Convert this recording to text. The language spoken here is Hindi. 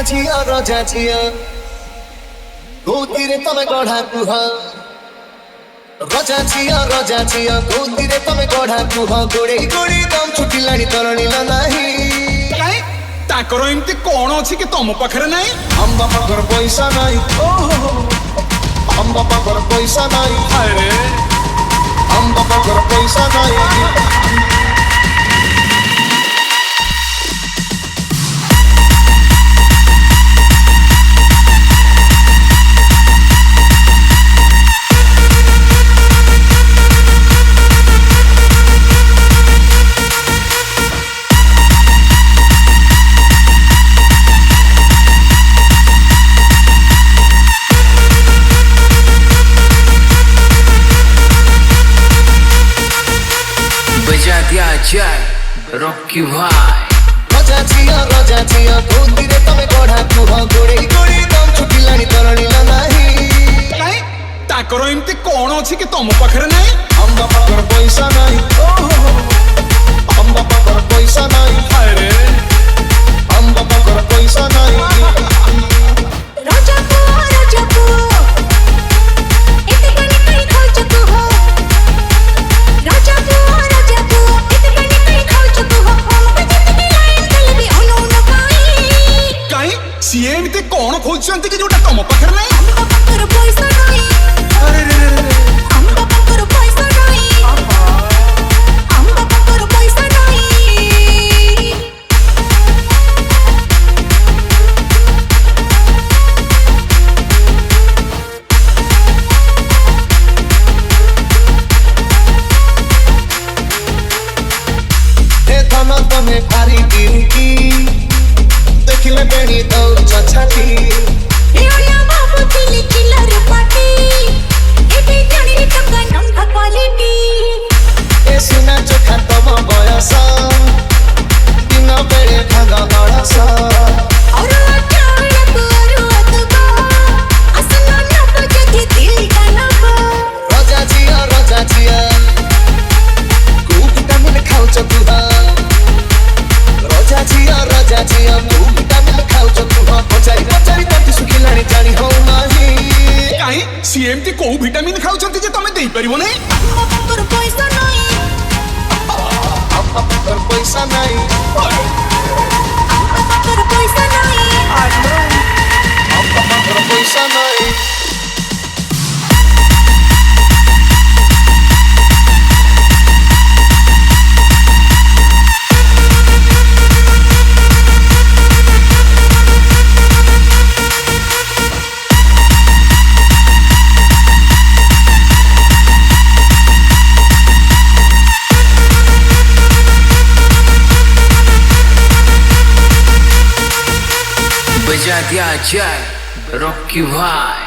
रजा झिया गोतीरे तमे गढ़ा कुह रजा झिया गोतीरे तमे गढ़ा कुह गोड़े गोड़ी दम छुटी लाणी तरणी नाही काई ताकर एमती कोन अछि कि तम पाखरे नाही हम बापर पैसा नाही ओहो हम बापर पैसा नाही हाय रे हम बापर पैसा नाही बजा दिया जाए रॉकी भाई रजा झिया गोतीरे तमे गढ़ा कुह गोड़े गोड़ी दम छुटी लाणी तरणी नाही काई ताकर एमती कोन अछि कि तम पाखरे नाही हम बापर पैसा नाही ओहो हम बापर पैसा नाही हाय रे हम बापर पैसा नाही राजा को इतने कहीं कहीं खो चुका हो राजा को इतने कहीं कहीं खो चुका हो हम जिंदगी लाइन चल भी उन्होंने पाई काई सी एमती कोन खोजछंती कि जोटा तम पाखरे नाही हम बापर पैसा नहीं अरे रे रे हम बापर पैसा नहीं हम बापर पैसा नहीं हे धन तमे भारी गिरकी देखिले बेणी दौ छछाटी योया बाबू दिल किलर पाटी एटी जानी टका नंगा क्वालिटी ए सुना चोखा तम बयस दिन बेड़े भागा बड़स और अचानक अतबा असना न बजे दिल का नबा रजा झिया कु विटामिन खाउछ तुहा रजा झिया कु विटामिन खाउछ तुहा पचारी तंती सुखिलाणी जानी हो नाही काई सी एमती को विटामिन खाउछंती जे तमे देई परिबो नै बापर पैसा नहीं हम बापर पैसा नाही बापर पैसा नहीं हम बापर पैसा नाही बजा दिया जाए रॉकी भाई